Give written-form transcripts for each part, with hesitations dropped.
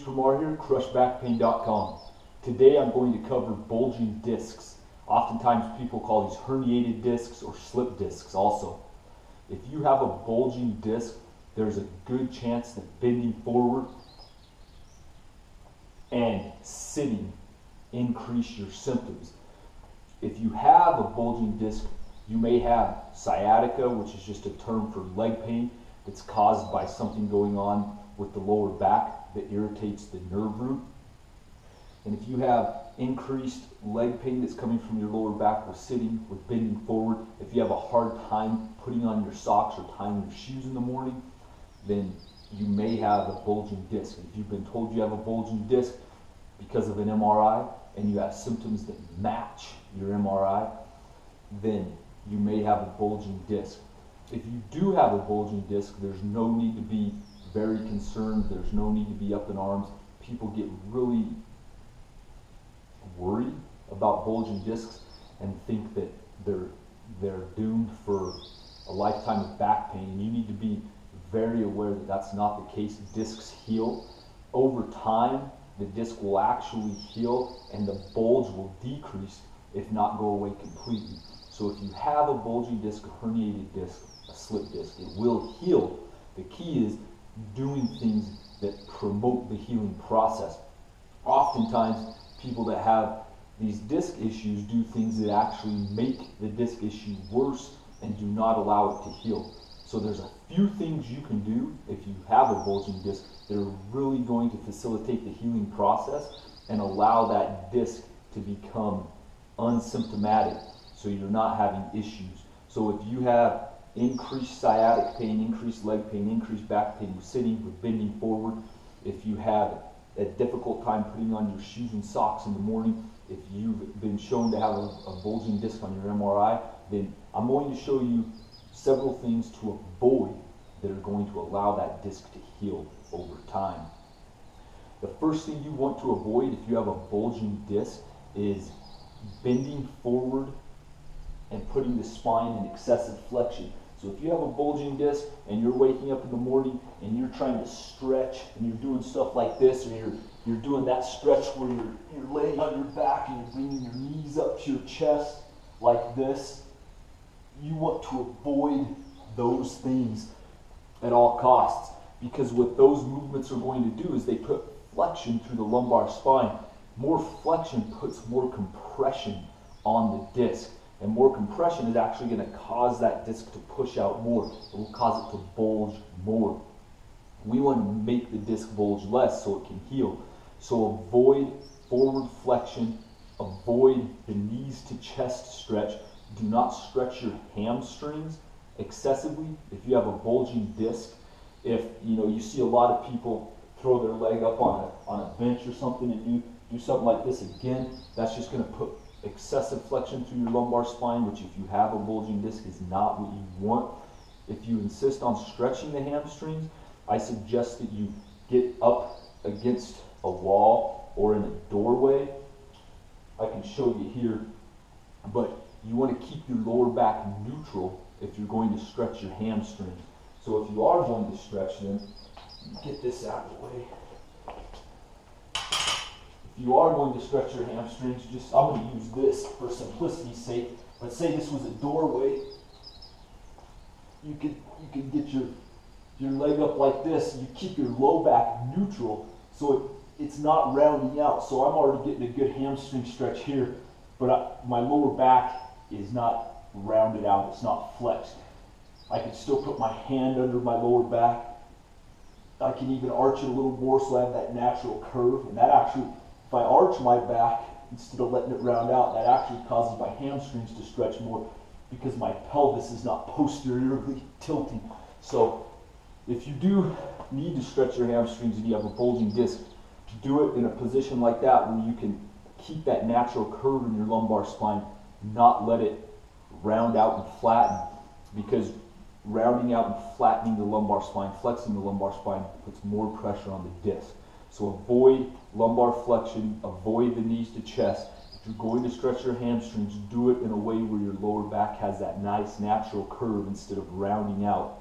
Kumar here, crushbackpain.com. Today I'm going to cover bulging discs. Oftentimes people call these herniated discs or slip discs also. If you have a bulging disc, there's a good chance that bending forward and sitting increase your symptoms. If you have a bulging disc, you may have sciatica, which is just a term for leg pain that's caused by something going on with the lower back that irritates the nerve root. And if you have increased leg pain that's coming from your lower back with sitting, with bending forward, if you have a hard time putting on your socks or tying your shoes in the morning, then you may have a bulging disc. If you've been told you have a bulging disc because of an MRI and you have symptoms that match your MRI, then you may have a bulging disc. If you do have a bulging disc, there's no need to be very concerned. There's no need to be up in arms. People get really worried about bulging discs and think that they're doomed for a lifetime of back pain. And you need to be very aware that that's not the case. Discs heal. Over time, the disc will actually heal and the bulge will decrease, if not go away completely. So if you have a bulging disc, a herniated disc, a slip disc, it will heal. The key is doing things that promote the healing process. Oftentimes, people that have these disc issues do things that actually make the disc issue worse and do not allow it to heal. So there's a few things you can do if you have a bulging disc that are really going to facilitate the healing process and allow that disc to become unsymptomatic, so you're not having issues. So if you have increased sciatic pain, increased leg pain, increased back pain with sitting, with bending forward, if you have a difficult time putting on your shoes and socks in the morning, if you've been shown to have a bulging disc on your MRI, then I'm going to show you several things to avoid that are going to allow that disc to heal over time. The first thing you want to avoid if you have a bulging disc is bending forward and putting the spine in excessive flexion. So if you have a bulging disc and you're waking up in the morning and you're trying to stretch and you're doing stuff like this, or you're doing that stretch where you're laying on your back and you're bringing your knees up to your chest like this, you want to avoid those things at all costs, because what those movements are going to do is they put flexion through the lumbar spine. More flexion puts more compression on the disc. And more compression is actually going to cause that disc to push out more. It will cause it to bulge more. We want to make the disc bulge less so it can heal. So avoid forward flexion, avoid the knees to chest stretch. Do not stretch your hamstrings excessively if you have a bulging disc. If you see a lot of people throw their leg up on a bench or something and do something like this again, that's just going to put excessive flexion through your lumbar spine, which if you have a bulging disc is not what you want. If you insist on stretching the hamstrings, I suggest that you get up against a wall or in a doorway. I can show you here, but you want to keep your lower back neutral if you're going to stretch your hamstrings. So if you are going to stretch them, get this out of the way. If you are going to stretch your hamstrings, I'm going to use this for simplicity's sake. But say this was a doorway, you could get your leg up like this. You keep your low back neutral so it's not rounding out. So I'm already getting a good hamstring stretch here, but my lower back is not rounded out. It's not flexed. I can still put my hand under my lower back. I can even arch it a little more so I have that natural curve, and that actually, if I arch my back instead of letting it round out, that actually causes my hamstrings to stretch more because my pelvis is not posteriorly tilting. So if you do need to stretch your hamstrings and you have a bulging disc, do it in a position like that where you can keep that natural curve in your lumbar spine, not let it round out and flatten, because rounding out and flattening the lumbar spine, flexing the lumbar spine, puts more pressure on the disc. So avoid lumbar flexion, avoid the knees to chest. If you're going to stretch your hamstrings, do it in a way where your lower back has that nice natural curve instead of rounding out.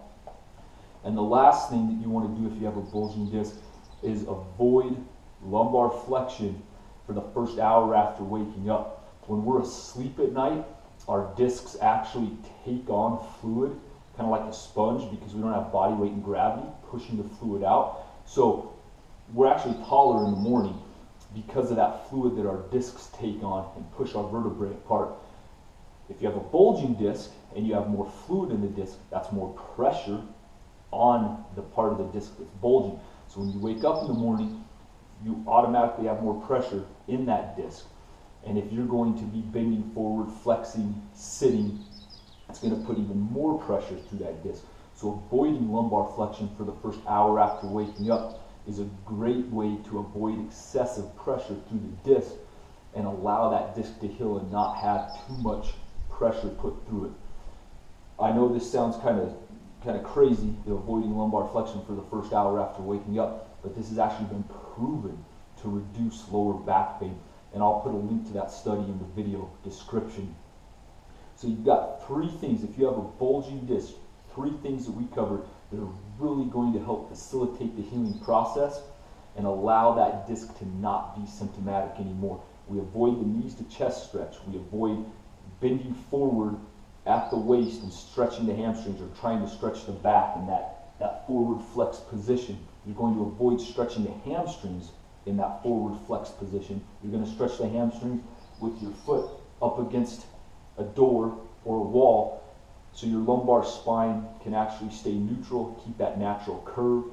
And the last thing that you want to do if you have a bulging disc is avoid lumbar flexion for the first hour after waking up. When we're asleep at night, our discs actually take on fluid, kind of like a sponge, because we don't have body weight and gravity pushing the fluid out. So we're actually taller in the morning because of that fluid that our discs take on and push our vertebrae apart. If you have a bulging disc and you have more fluid in the disc, that's more pressure on the part of the disc that's bulging. So when you wake up in the morning, you automatically have more pressure in that disc. And if you're going to be bending forward, flexing, sitting, it's going to put even more pressure through that disc. So avoiding lumbar flexion for the first hour after waking up is a great way to avoid excessive pressure through the disc and allow that disc to heal and not have too much pressure put through it. I know this sounds kind of crazy, avoiding lumbar flexion for the first hour after waking up, but this has actually been proven to reduce lower back pain. And I'll put a link to that study in the video description. So you've got three things. If you have a bulging disc, three things that we covered that are really going to help facilitate the healing process and allow that disc to not be symptomatic anymore. We avoid the knees to chest stretch. We avoid bending forward at the waist and stretching the hamstrings or trying to stretch the back in that forward flex position. You're going to avoid stretching the hamstrings in that forward flex position. You're going to stretch the hamstrings with your foot up against a door or a wall so your lumbar spine can actually stay neutral, keep that natural curve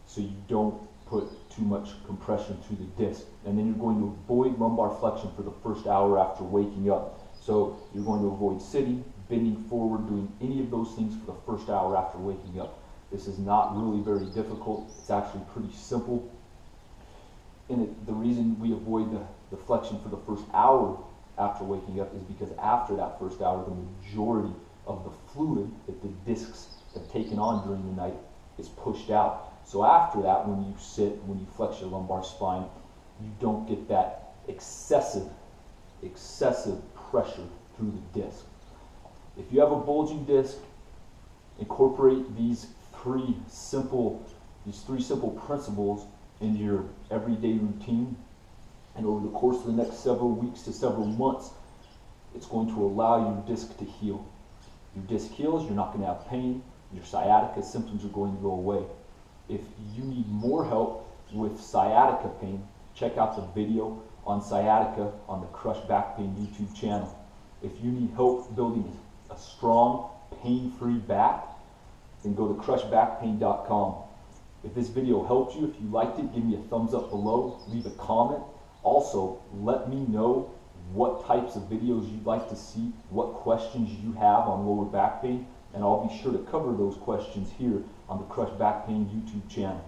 so you don't put too much compression through the disc. And then you're going to avoid lumbar flexion for the first hour after waking up. So you're going to avoid sitting, bending forward, doing any of those things for the first hour after waking up. This is not really very difficult. It's actually pretty simple. And the reason we avoid the flexion for the first hour after waking up is because after that first hour, the majority of the fluid that the discs have taken on during the night is pushed out. So after that, when you sit, when you flex your lumbar spine, you don't get that excessive pressure through the disc. If you have a bulging disc, incorporate these three simple principles into your everyday routine, and over the course of the next several weeks to several months, it's going to allow your disc to heal. Your disc heals, you're not going to have pain, your sciatica symptoms are going to go away. If you need more help with sciatica pain, check out the video on sciatica on the Crushed Back Pain YouTube channel. If you need help building a strong, pain-free back, then go to crushbackpain.com. If this video helped you, if you liked it, give me a thumbs up below, leave a comment. Also, let me know what types of videos you'd like to see, what questions you have on lower back pain, and I'll be sure to cover those questions here on the Crushed Back Pain YouTube channel.